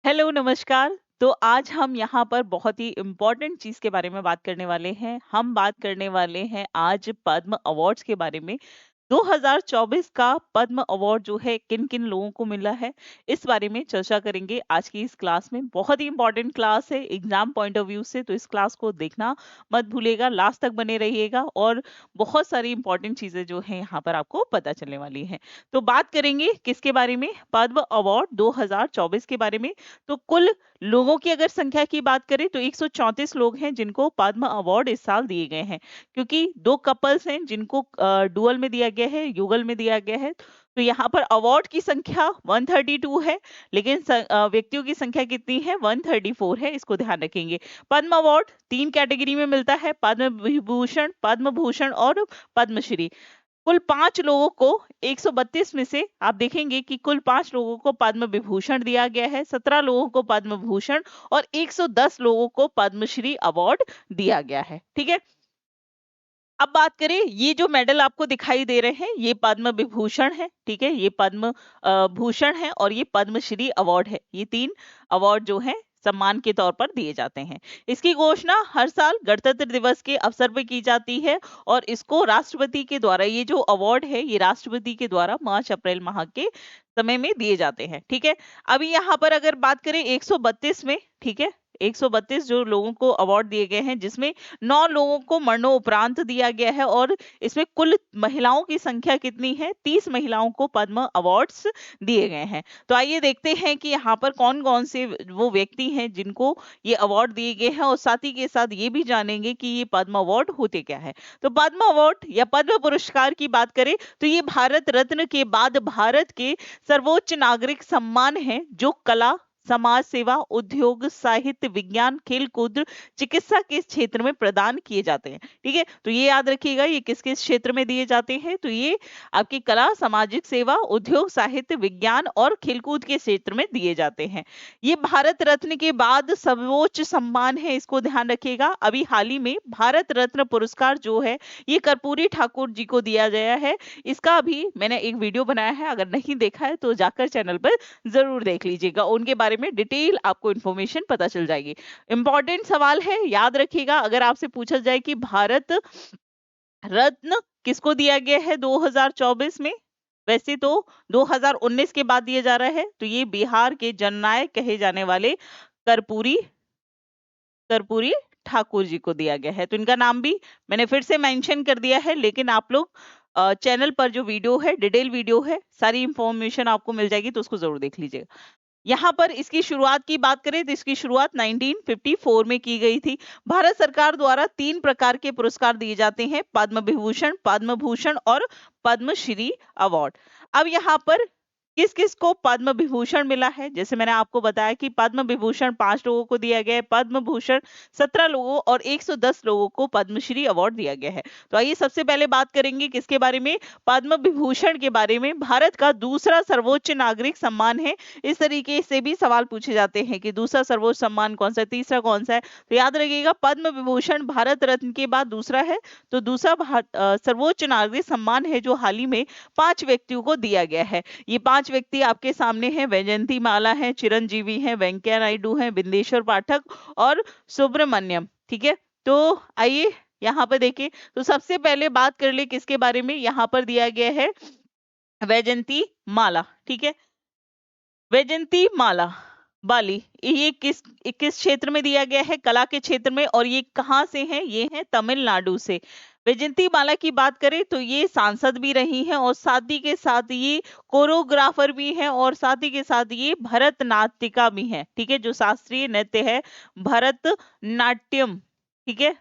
Hello, नमस्कार। तो आज हम यहाँ पर बहुत ही इम्पोर्टेंट चीज़ के बारे में बात करने वाले हैं। हम बात करने वाले हैं आज पद्म अवार्ड्स के बारे में। 2024 का पद्म अवार्ड जो है किन-किन लोगों को मिला है, इस बारे में चर्चा करेंगे आज की इस क्लास में। बहुत ही इम्पोर्टेंट क्लास है एग्ज़ाम पॉइंट ऑफ व्यू से, तो इस क्लास को देखना मत भूलिएगा, लास्ट तक बने रहिएगा और बहुत सारी इम्पोर्टेंट चीज़ें जो हैं यहाँ पर आपको पता चलने वाली हैं। तो बात करेंगे किसके बारे में? पद्म अवार्ड 2024 के बारे में। तो कुल लोगों की अगर संख्या की बात करें तो 134 लोग हैं जिनको पद्म अवार्ड इस साल दिए गए हैं, क्योंकि 2 कपल्स हैं जिनको डुअल में दिया गया है, युगल में दिया गया है। तो यहाँ पर अवार्ड की संख्या 132 है, लेकिन व्यक्तियों की संख्या कितनी है? 134 है, इसको ध्यान रखेंगे। पद्म अवार्ड 3 कैटेगरी में मिलता है, पद्म विभूषण, पद्म भूषण और पद्मश्री। कुल 5 लोगों को 132 में से आप देखेंगे कि कुल 5 लोगों को पद्म विभूषण दिया गया है, 17 लोगों को पद्म भूषण और 110 लोगों को पद्मश्री अवार्ड दिया गया है। ठीक है? अब बात करें, ये जो मेडल आपको दिखाई दे रहे हैं, ये पद्म विभूषण है, ठीक है? ये पद्म भूषण है और ये पद्मश्री अवार्ड है। ये 3 अवार्ड जो हैं सम्मान के तौर पर दिए जाते हैं। इसकी घोषणा हर साल गणतंत्र दिवस के अवसर पे की जाती है और इसको राष्ट्रपति के द्वारा, ये जो अवार्ड है ये राष्ट्रपति के द्वारा मार्च अप्रैल माह के समय में दिए जाते हैं। ठीक है? अभी यहाँ पर अगर बात करें 132 में, ठीक है? 132 जो लोगों को अवार्ड दिए गए हैं, जिसमें 9 लोगों को मरणोपरांत दिया गया है और इसमें कुल महिलाओं की संख्या कितनी है? 30 महिलाओं को पद्म अवार्ड्स दिए गए हैं। तो आइए देखते हैं कि यहाँ पर कौन-कौन से वो व्यक्ति हैं जिनको ये अवार्ड दिए गए हैं और साथ ही के साथ ये भी जानेंगे कि ये पद्म अवार्ड होते क्या है। तो पद्म अवार्ड या पद्म पुरस्कार की बात करें तो ये भारत रत्न के बाद भारत के सर्वोच्च नागरिक सम्मान है, जो कला, समाज सेवा, उद्योग, साहित्य, विज्ञान, खेल कूद, चिकित्सा के क्षेत्र में प्रदान किए जाते हैं। ठीक है? तो ये याद रखिएगा, ये किस किस क्षेत्र में दिए जाते हैं? तो ये आपकी कला, सामाजिक सेवा, उद्योग, साहित्य, विज्ञान और खेलकूद के क्षेत्र में दिए जाते हैं। ये भारत रत्न के बाद सर्वोच्च सम्मान है, इसको ध्यान रखिएगा। अभी हाल ही में भारत रत्न पुरस्कार जो है ये कर्पूरी ठाकुर जी को दिया गया है। इसका भी मैंने एक वीडियो बनाया है, अगर नहीं देखा है तो जाकर चैनल पर जरूर देख लीजिएगा। उनके बारे में डिटेल आपको इन्फॉर्मेशन पता चल जाएगी। इंपॉर्टेंट सवाल है, याद रखिएगा, अगर आपसे पूछा जाए कि भारत रत्न किसको दिया गया है 2024 में, वैसे तो 2019 के बाद दिया जा रहा है, तो ये बिहार के जननायक कहे जाने वाले कर्पूरी कर्पूरी ठाकुर जी को दिया गया है। तो इनका नाम भी मैंने फिर से मेंशन कर दिया है, लेकिन आप लोग चैनल पर जो वीडियो है, डिटेल वीडियो है, सारी इंफॉर्मेशन आपको मिल जाएगी, तो उसको जरूर देख लीजिएगा। यहाँ पर इसकी शुरुआत की बात करें तो इसकी शुरुआत 1954 में की गई थी। भारत सरकार द्वारा 3 प्रकार के पुरस्कार दिए जाते हैं, पद्म विभूषण, पद्म भूषण और पद्मश्री अवार्ड। अब यहाँ पर किस किस को पद्म विभूषण मिला है? जैसे मैंने आपको बताया कि पद्म विभूषण 5 लोगों को दिया गया है, पद्म भूषण 17 लोगों और 110 लोगों को पद्मश्री अवार्ड दिया गया है। तो आइए सबसे पहले बात करेंगे किसके बारे में? पद्म विभूषण के बारे में। भारत का दूसरा सर्वोच्च नागरिक सम्मान है। इस तरीके से भी सवाल पूछे जाते हैं कि दूसरा सर्वोच्च सम्मान कौन सा है, तीसरा कौन सा है? तो याद रखिएगा, पद्म विभूषण भारत रत्न के बाद दूसरा है। तो दूसरा सर्वोच्च नागरिक सम्मान है जो हाल ही में 5 व्यक्तियों को दिया गया है। ये 5 व्यक्ति आपके सामने हैं, वैजयंती माला है, चिरंजीवी हैं, वेंकैया नायडू हैं, बिंदेश्वर पाठक और सुब्रमण्यम। ठीक है? तो आइए यहाँ पर देखिए, तो सबसे पहले बात कर ले किसके बारे में? यहाँ पर दिया गया है वैजयंती माला। ठीक है? वैजयंती माला बाली, ये किस किस क्षेत्र में दिया गया है? कला के क्षेत्र में। और ये कहाँ से है? ये है तमिलनाडु से। वैजयंती माला की बात करें तो ये सांसद भी रही हैं और साथ ही के साथ ये कोरियोग्राफर भी हैं और साथ ही के साथ ये भरतनाट्यिका भी हैं। ठीक है? जो शास्त्रीय नृत्य है भरतनाट्यम, ठीक है,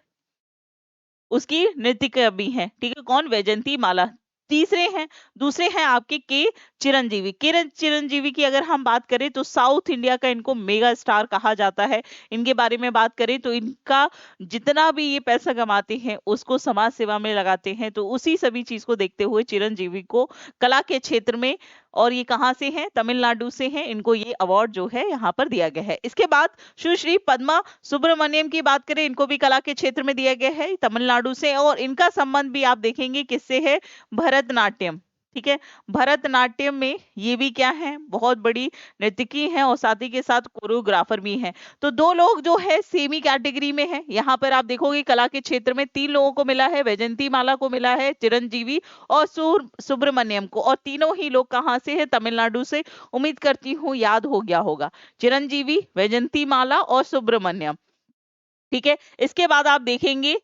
उसकी नृत्यिका भी है। ठीक है? कौन? वैजयंती माला। तीसरे हैं, दूसरे हैं आपके के चिरंजीवी। किरण चिरंजीवी की अगर हम बात करें तो साउथ इंडिया का इनको मेगा स्टार कहा जाता है। इनके बारे में बात करें तो इनका जितना भी ये पैसा कमाते हैं उसको समाज सेवा में लगाते हैं। तो उसी सभी चीज को देखते हुए चिरंजीवी को कला के क्षेत्र में, और ये कहाँ से हैं? तमिलनाडु से हैं, इनको ये अवार्ड जो है यहाँ पर दिया गया है। इसके बाद सुश्री पद्मा सुब्रमण्यम की बात करें, इनको भी कला के क्षेत्र में दिया गया है, तमिलनाडु से, और इनका संबंध भी आप देखेंगे किससे है? भरतनाट्यम। ठीक है। भरतनाट्यम में ये भी क्या है, बहुत बड़ी नर्तकी है और साथ ही के साथ कोरियोग्राफर भी है। तो दो लोग जो है सेमी कैटेगरी में है। यहाँ पर आप देखोगे कला के क्षेत्र में 3 लोगों को मिला है, वैजयंती माला को मिला है, चिरंजीवी और सुब्रमण्यम को, और तीनों ही लोग कहाँ से है, तमिलनाडु से। उम्मीद करती हूँ याद हो गया होगा, चिरंजीवी, वैजयंती माला और सुब्रमण्यम। ठीक है। इसके बाद आप देखेंगे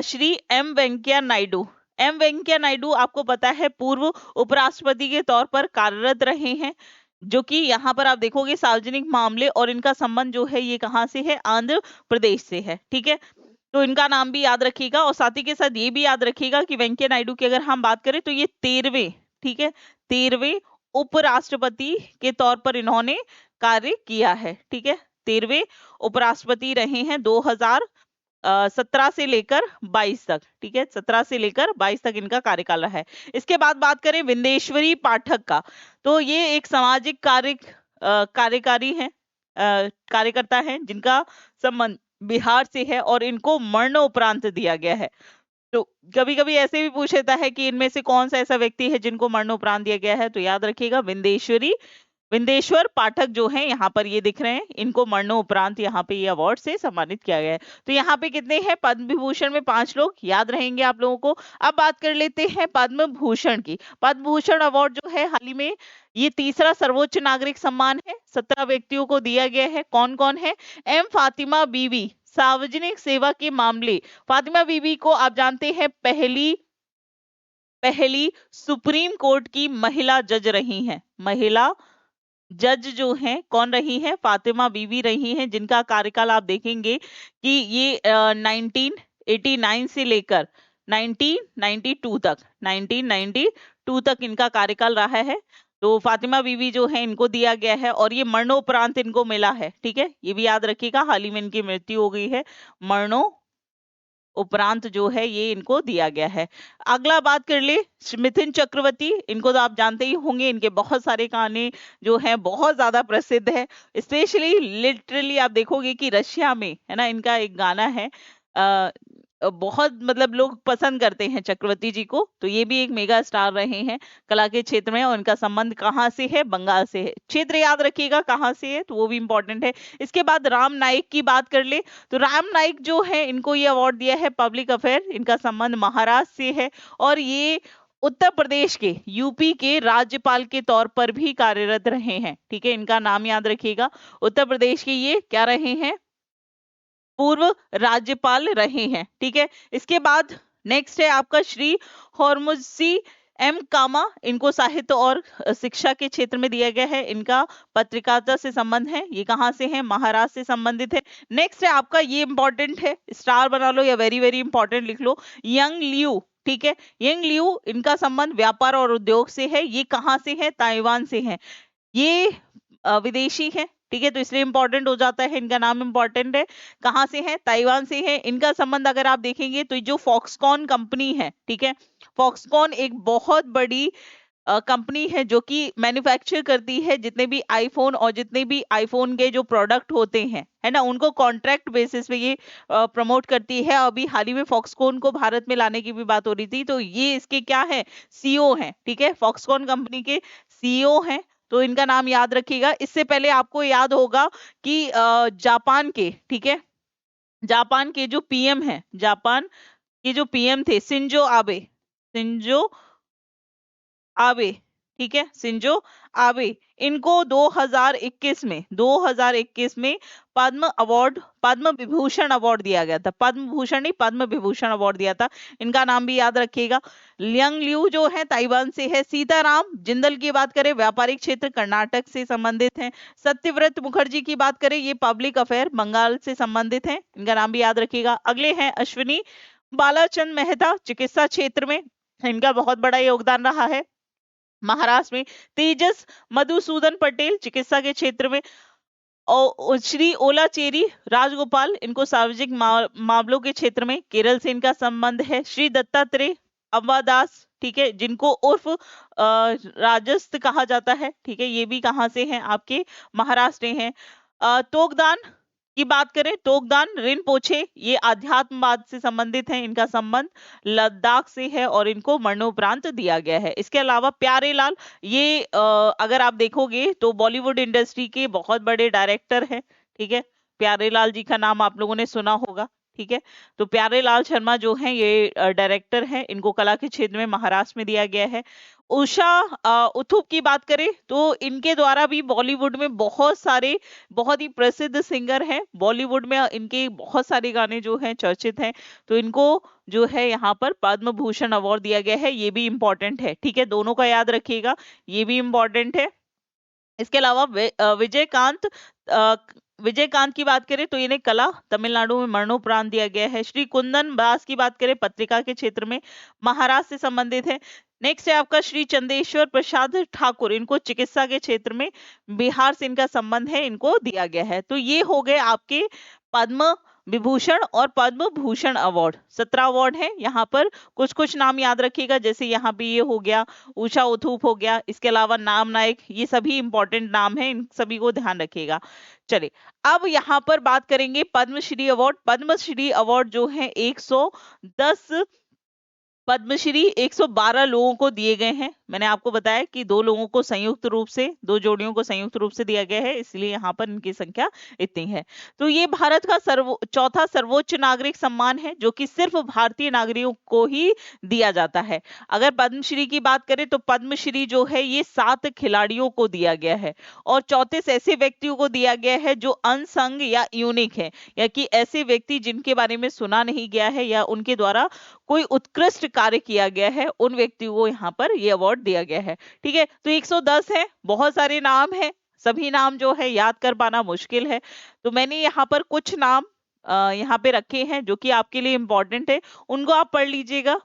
श्री एम वेंकैया नायडू। एम वेंकैया नायडू आपको पता है पूर्व उपराष्ट्रपति के तौर पर कार्यरत रहे हैं, जो कि यहाँ पर आप देखोगे सार्वजनिक मामले, और इनका संबंध जो है ये कहाँ से है, आंध्र प्रदेश से है। ठीक है। तो इनका नाम भी याद रखिएगा, और साथ ही के साथ ये भी याद रखिएगा कि वेंकैया नायडू की अगर हम बात करें तो ये 13वें, ठीक है, 13वें उपराष्ट्रपति के तौर पर इन्होंने कार्य किया है। ठीक है। 13वें उपराष्ट्रपति रहे हैं 2017 से लेकर 22 तक। ठीक है। 17 से लेकर 22 तक इनका कार्यकाल रहा है। इसके बाद बात करें विंदेश्वरी पाठक का, तो ये एक सामाजिक कार्यकारी है, कार्यकर्ता है, जिनका संबंध बिहार से है और इनको मरणोपरांत दिया गया है। तो कभी कभी ऐसे भी पूछ लेता है कि इनमें से कौन सा ऐसा व्यक्ति है जिनको मरणोपरांत दिया गया है, तो याद रखिएगा विंदेश्वर पाठक जो है यहाँ पर ये दिख रहे हैं, इनको मरणोपरांत यहाँ पे ये अवार्ड से सम्मानित किया गया है। तो यहाँ पे कितने हैं, पद्म विभूषण में 5 लोग याद रहेंगे आप लोगों को। अब बात कर लेते हैं पद्म भूषण की। पद्म भूषण अवार्ड जो है हाल ही में ये तीसरा सर्वोच्च नागरिक सम्मान है, 17 व्यक्तियों को दिया गया है। कौन कौन है, एम फातिमा बीवी, सार्वजनिक सेवा के मामले। फातिमा बीवी को आप जानते हैं पहली सुप्रीम कोर्ट की महिला जज रही हैं। महिला जज जो हैं कौन रही हैं, फातिमा बीवी रही हैं, जिनका कार्यकाल आप देखेंगे कि ये 1989 से लेकर 1992 तक इनका कार्यकाल रहा है। तो फातिमा बीवी जो है इनको दिया गया है, और ये मरणोपरांत इनको मिला है। ठीक है। ये भी याद रखिएगा, हाल ही में इनकी मृत्यु हो गई है, मरणो उपरांत जो है ये इनको दिया गया है। अगला बात कर ले मिथुन चक्रवर्ती, इनको तो आप जानते ही होंगे, इनके बहुत सारे गाने जो हैं बहुत ज्यादा प्रसिद्ध है। स्पेशली लिटरली आप देखोगे कि रशिया में है ना, इनका एक गाना है, बहुत मतलब लोग पसंद करते हैं चक्रवर्ती जी को। तो ये भी एक मेगा स्टार रहे हैं कला के क्षेत्र में, और इनका संबंध कहाँ से है, बंगाल से है। क्षेत्र याद रखिएगा कहाँ से है, तो वो भी इंपॉर्टेंट है। इसके बाद राम नाईक की बात कर ले, तो राम नाईक जो है इनको ये अवार्ड दिया है पब्लिक अफेयर, इनका संबंध महाराष्ट्र से है, और ये उत्तर प्रदेश के यूपी के राज्यपाल के तौर पर भी कार्यरत रहे हैं। ठीक है। इनका नाम याद रखिएगा, उत्तर प्रदेश के ये क्या रहे हैं, पूर्व राज्यपाल रहे हैं। ठीक है। इसके बाद नेक्स्ट है आपका श्री हरमुज्जी एम कामा, इनको साहित्य और शिक्षा के क्षेत्र में दिया गया है। इनका पत्रकारिता से संबंध है, ये कहाँ से है, महाराष्ट्र से संबंधित है। नेक्स्ट है आपका, ये इंपॉर्टेंट है, स्टार बना लो या वेरी वेरी इंपॉर्टेंट लिख लो, यंग लियू। ठीक है। यंग लियू, इनका संबंध व्यापार और उद्योग से है। ये कहाँ से है, ताइवान से है। ये विदेशी है। ठीक है। तो इसलिए इंपॉर्टेंट हो जाता है, इनका नाम इंपॉर्टेंट है। कहाँ से है, ताइवान से है। इनका संबंध अगर आप देखेंगे तो जो फॉक्सकॉन कंपनी है, ठीक है, फॉक्सकॉन एक बहुत बड़ी कंपनी है जो कि मैन्युफैक्चर करती है जितने भी आईफोन और जितने भी आईफोन के जो प्रोडक्ट होते हैं, है ना, उनको कॉन्ट्रैक्ट बेसिस पे ये प्रमोट करती है। अभी हाल ही में फॉक्सकॉन को भारत में लाने की भी बात हो रही थी, तो ये इसके क्या है, सीईओ हैं। ठीक है। फॉक्सकॉन कंपनी के सीईओ हैं, तो इनका नाम याद रखिएगा। इससे पहले आपको याद होगा कि जापान के, ठीक है, जापान के जो पीएम है, जापान के जो पीएम थे सिंजो आबे, ठीक है, सिंजो आबे, इनको 2021 में पद्म विभूषण अवार्ड दिया गया था। पद्म भूषण नहीं, पद्म विभूषण अवार्ड दिया था। इनका नाम भी याद रखिएगा। लियांग लियू जो है ताइवान से है। सीताराम जिंदल की बात करें, व्यापारिक क्षेत्र कर्नाटक से संबंधित हैं। सत्यव्रत मुखर्जी की बात करें, ये पब्लिक अफेयर बंगाल से संबंधित हैं। इनका नाम भी याद रखिएगा। अगले हैं अश्विनी बालाचंद मेहता, चिकित्सा क्षेत्र में इनका बहुत बड़ा योगदान रहा है। महाराष्ट्र में तेजस मधुसूदन पटेल, चिकित्सा के क्षेत्र में। और श्री ओलाचेरी राजगोपाल, इनको सार्वजनिक मामलों के क्षेत्र में, केरल से इनका संबंध है। श्री दत्तात्रेय अम्बादास, ठीक है, जिनको उर्फ राजस्थ कहा जाता है, ठीक है, ये भी कहाँ से हैं, आपके महाराष्ट्र हैं। तोगदान की बात करें, टोकदान रिनपोछे, ये आध्यात्मवाद से संबंधित हैं, इनका संबंध लद्दाख से है और इनको मरणोपरांत दिया गया है। इसके अलावा प्यारेलाल, ये अगर आप देखोगे तो बॉलीवुड इंडस्ट्री के बहुत बड़े डायरेक्टर हैं, ठीक है। प्यारेलाल जी का नाम आप लोगों ने सुना होगा, ठीक है। तो प्यारेलाल शर्मा जो हैं ये डायरेक्टर हैं, इनको कला के क्षेत्र में महाराष्ट्र में दिया गया है। उषा उथुप की बात करें तो इनके द्वारा भी बॉलीवुड में बहुत सारे बहुत ही प्रसिद्ध सिंगर हैं, बॉलीवुड में इनके बहुत सारे गाने जो हैं चर्चित हैं, तो इनको जो है यहाँ पर पद्म भूषण अवार्ड दिया गया है, ये भी इंपॉर्टेंट है, ठीक है। दोनों का याद रखिएगा, ये भी इंपॉर्टेंट है। इसके अलावा विजयकांत, अ, विजयकांत की बात करें तो इन्हें कला तमिलनाडु में मरणोपरांत दिया गया है। श्री कुंदन दास की बात करें, पत्रिका के क्षेत्र में महाराष्ट्र से संबंधित है। नेक्स्ट है आपका श्री चंदेश्वर प्रसाद ठाकुर, इनको चिकित्सा के क्षेत्र में बिहार से इनका संबंध है, इनको दिया गया है। तो ये हो गए आपके पद्म विभूषण और पद्म भूषण अवार्ड। 17 अवार्ड है यहाँ पर। कुछ कुछ नाम याद रखिएगा, जैसे यहाँ पे ये हो गया, उषा उथुप हो गया, इसके अलावा नाम नायक, ये सभी इंपॉर्टेंट नाम हैं, इन सभी को ध्यान रखिएगा। चलिए अब यहाँ पर बात करेंगे पद्मश्री अवार्ड। पद्मश्री अवार्ड जो है 110 पद्मश्री 112 लोगों को दिए गए हैं। मैंने आपको बताया कि दो लोगों को संयुक्त रूप से, दो जोड़ियों को संयुक्त रूप से दिया गया है, इसलिए यहाँ पर इनकी संख्या इतनी है। तो ये भारत का चौथा सर्वोच्च नागरिक सम्मान है, जो कि सिर्फ भारतीय नागरिकों को ही दिया जाता है। अगर पद्मश्री की बात करें तो पद्मश्री जो है ये 7 खिलाड़ियों को दिया गया है और 34 ऐसे व्यक्तियों को दिया गया है जो अनसंग या यूनिक है, या कि ऐसे व्यक्ति जिनके बारे में सुना नहीं गया है या उनके द्वारा कोई उत्कृष्ट कार्य किया गया है, उन व्यक्तियों को यहाँ पर ये अवार्ड दिया गया है, ठीक है। तो 110 है, बहुत सारे नाम है, सभी नाम जो है याद कर पाना मुश्किल है, तो मैंने यहाँ पर कुछ नाम यहाँ पे रखे हैं जो कि आपके लिए इंपॉर्टेंट है, उनको आप पढ़ लीजिएगा।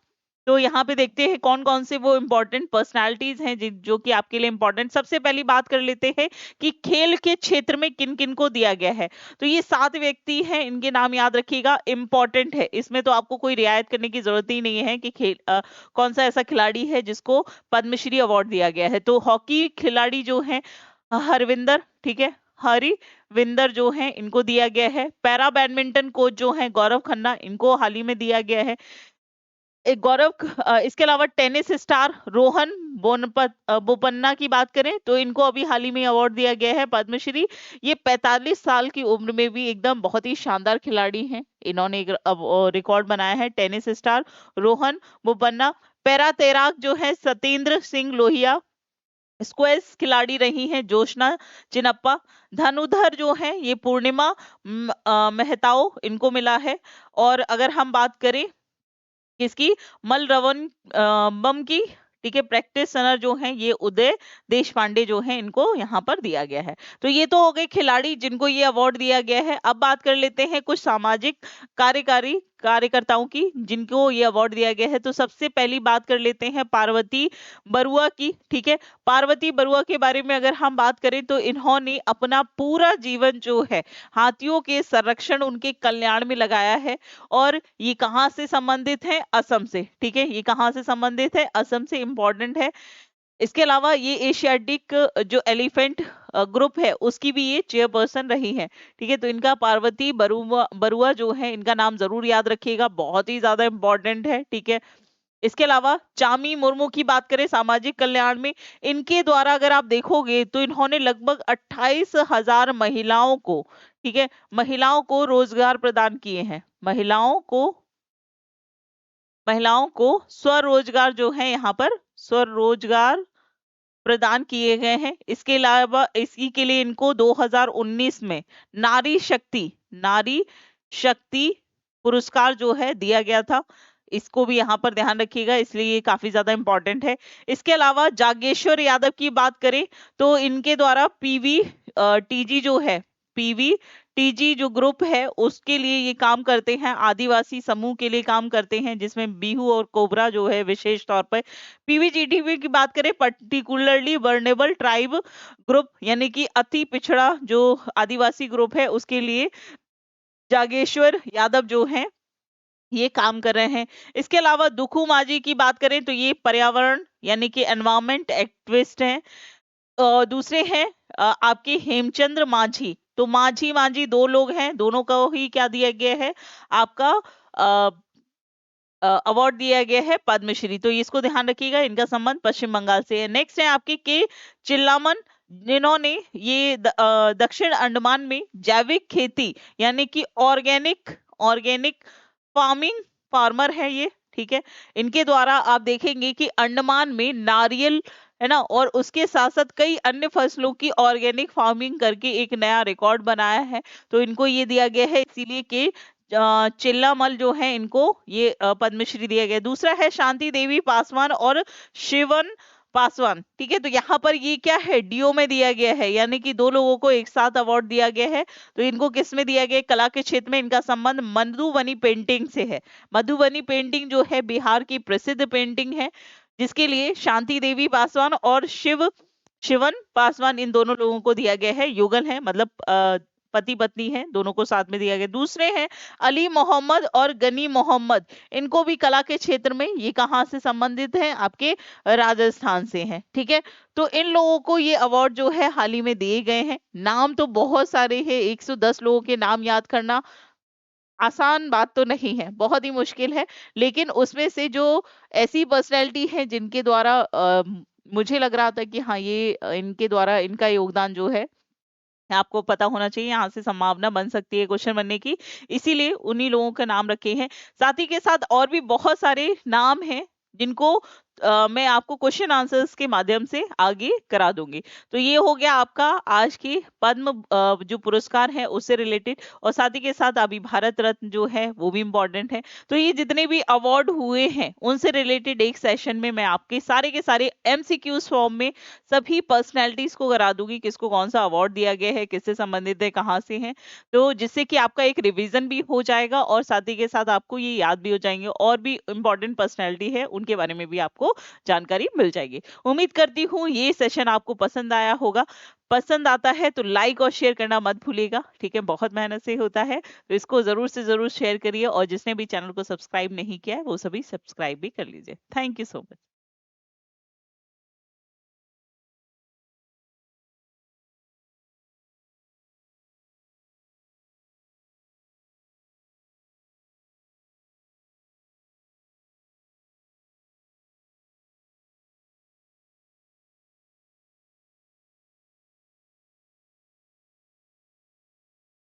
तो यहाँ पे देखते हैं कौन कौन से वो इंपॉर्टेंट पर्सनालिटीज हैं जो कि आपके लिए इंपॉर्टेंट। सबसे पहली बात कर लेते हैं कि खेल के क्षेत्र में किन किन को दिया गया है। तो ये 7 व्यक्ति हैं, इनके नाम याद रखिएगा, इंपॉर्टेंट है, इसमें तो आपको कोई रियायत करने की जरूरत ही नहीं है कि कौन सा ऐसा खिलाड़ी है जिसको पद्मश्री अवार्ड दिया गया है। तो हॉकी खिलाड़ी जो है हरविंदर, ठीक है, हरिविंदर जो है इनको दिया गया है। पैरा बैडमिंटन कोच जो है गौरव खन्ना, इनको हाल ही में दिया गया है। एक इसके अलावा टेनिस स्टार रोहन बोपन्ना की बात करें तो इनको अभी हाल ही में अवार्ड दिया गया है पद्मश्री। ये 45 साल की उम्र में भी एकदम बहुत ही शानदार खिलाड़ी हैं, इन्होंने एक रिकॉर्ड बनाया है, tennis star Rohan Bopanna. Para तैराक जो है सत्येंद्र सिंह लोहिया। स्क्वैश खिलाड़ी रही हैं जोशना चिनप्पा। धनुधर जो है ये पूर्णिमा मेहताओ, इनको मिला है। और अगर हम बात करें किसकी, मलरवन बम की, ठीक है, प्रैक्टिसनर जो हैं ये उदय देश पांडे जो हैं, इनको यहाँ पर दिया गया है। तो ये तो हो गए खिलाड़ी जिनको ये अवार्ड दिया गया है। अब बात कर लेते हैं कुछ सामाजिक कार्यकारी कार्यकर्ताओं की जिनको ये अवार्ड दिया गया है। तो सबसे पहली बात कर लेते हैं पार्वती बरुआ की, ठीक है। पार्वती बरुआ के बारे में अगर हम बात करें तो इन्होंने अपना पूरा जीवन जो है हाथियों के संरक्षण, उनके कल्याण में लगाया है। और ये कहाँ से संबंधित है, असम से, ठीक है, ये कहाँ से संबंधित है, असम से, इंपॉर्टेंट है। इसके अलावा ये एशियाटिक जो एलिफेंट ग्रुप है उसकी भी ये चेयरपर्सन रही है, ठीक है। तो इनका पार्वती बरुआ बरुआ जो है, इनका नाम जरूर याद रखिएगा, बहुत ही ज्यादा इंपॉर्टेंट है, ठीक है। इसके अलावा चामी मुर्मू की बात करें सामाजिक कल्याण में, इनके द्वारा अगर आप देखोगे तो इन्होंने लगभग 28,000 महिलाओं को, ठीक है, महिलाओं को रोजगार प्रदान किए हैं। महिलाओं को स्वरोजगार जो है यहाँ पर स्वरोजगार प्रदान किए गए हैं। इसके अलावा इसी के लिए इनको 2019 में नारी शक्ति पुरस्कार जो है दिया गया था। इसको भी यहाँ पर ध्यान रखिएगा, इसलिए ये काफी ज्यादा इंपॉर्टेंट है। इसके अलावा जागेश्वर यादव की बात करें तो इनके द्वारा पीवी टीजी जो है, पीवी टीजी जो ग्रुप है उसके लिए ये काम करते हैं, आदिवासी समूह के लिए काम करते हैं, जिसमें बिहू और कोबरा जो है विशेष तौर पर। पीवीजीटीवी की बात करें, पर्टिकुलरली वर्नेबल ट्राइब ग्रुप, यानी कि अति पिछड़ा जो आदिवासी ग्रुप है उसके लिए जागेश्वर यादव जो है ये काम कर रहे हैं। इसके अलावा दुखू माझी की बात करें तो ये पर्यावरण यानी कि एनवायरमेंट एक्टिविस्ट हैं। दूसरे हैं आपके हेमचंद्र मांझी, तो माझी मांझी दो लोग हैं, दोनों को ही क्या दिया गया है, आपका अवार्ड दिया गया है पद्मश्री। तो इसको ध्यान रखिएगा, इनका संबंध पश्चिम बंगाल से है। नेक्स्ट है आपके के चिल्लामन, जिन्होंने ये दक्षिण अंडमान में जैविक खेती यानी कि ऑर्गेनिक ऑर्गेनिक फार्मिंग फार्मर है ये, ठीक है। इनके द्वारा आप देखेंगे कि अंडमान में नारियल है ना, और उसके साथ साथ कई अन्य फसलों की ऑर्गेनिक फार्मिंग करके एक नया रिकॉर्ड बनाया है। तो इनको ये दिया गया है, इसीलिए कि चिल्लामल जो है इनको ये पद्मश्री दिया गया। दूसरा है शांति देवी पासवान और शिवन पासवान, ठीक है। तो यहाँ पर ये क्या है, डीओ में दिया गया है, यानी कि दो लोगों को एक साथ अवार्ड दिया गया है। तो इनको किस में दिया गया, कला के क्षेत्र में इनका संबंध मधुबनी पेंटिंग से है। मधुबनी पेंटिंग जो है बिहार की प्रसिद्ध पेंटिंग है, जिसके लिए शांति देवी पासवान और शिवन पासवान इन दोनों लोगों को दिया गया है। युगल है, मतलब पति पत्नी है, दोनों को साथ में दिया गया। दूसरे हैं अली मोहम्मद और गनी मोहम्मद, इनको भी कला के क्षेत्र में, ये कहाँ से संबंधित है, आपके राजस्थान से है, ठीक है। तो इन लोगों को ये अवार्ड जो है हाल ही में दिए गए हैं। नाम तो बहुत सारे हैं, 110 लोगों के नाम याद करना आसान बात तो नहीं है, बहुत ही मुश्किल है। लेकिन उसमें से जो ऐसी पर्सनैलिटी है जिनके द्वारा मुझे लग रहा था कि हाँ ये इनके द्वारा इनका योगदान जो है आपको पता होना चाहिए, यहाँ से संभावना बन सकती है क्वेश्चन बनने की, इसीलिए उन्हीं लोगों का नाम रखे हैं। साथ ही के साथ और भी बहुत सारे नाम हैं जिनको मैं आपको क्वेश्चन आंसर्स के माध्यम से आगे करा दूंगी। तो ये हो गया आपका आज की पद्म जो पुरस्कार है उससे रिलेटेड, और साथ ही के साथ अभी भारत रत्न जो है वो भी इम्पोर्टेंट है। तो ये जितने भी अवार्ड हुए हैं उनसे रिलेटेड एक सेशन में मैं आपके सारे के सारे एमसीक्यूज फॉर्म में सभी पर्सनैलिटीज को करा दूंगी, किसको कौन सा अवार्ड दिया गया है, किससे संबंधित है, कहाँ से है। तो जिससे कि आपका एक रिवीजन भी हो जाएगा और साथ ही के साथ आपको ये याद भी हो जाएंगे, और भी इंपॉर्टेंट पर्सनैलिटी है उनके बारे में भी आपको जानकारी मिल जाएगी। उम्मीद करती हूँ ये सेशन आपको पसंद आया होगा। पसंद आता है तो लाइक और शेयर करना मत भूलिएगा, ठीक है, बहुत मेहनत से होता है। तो इसको जरूर से जरूर शेयर करिए, और जिसने भी चैनल को सब्सक्राइब नहीं किया है वो सभी सब्सक्राइब भी कर लीजिए। Thank you so much.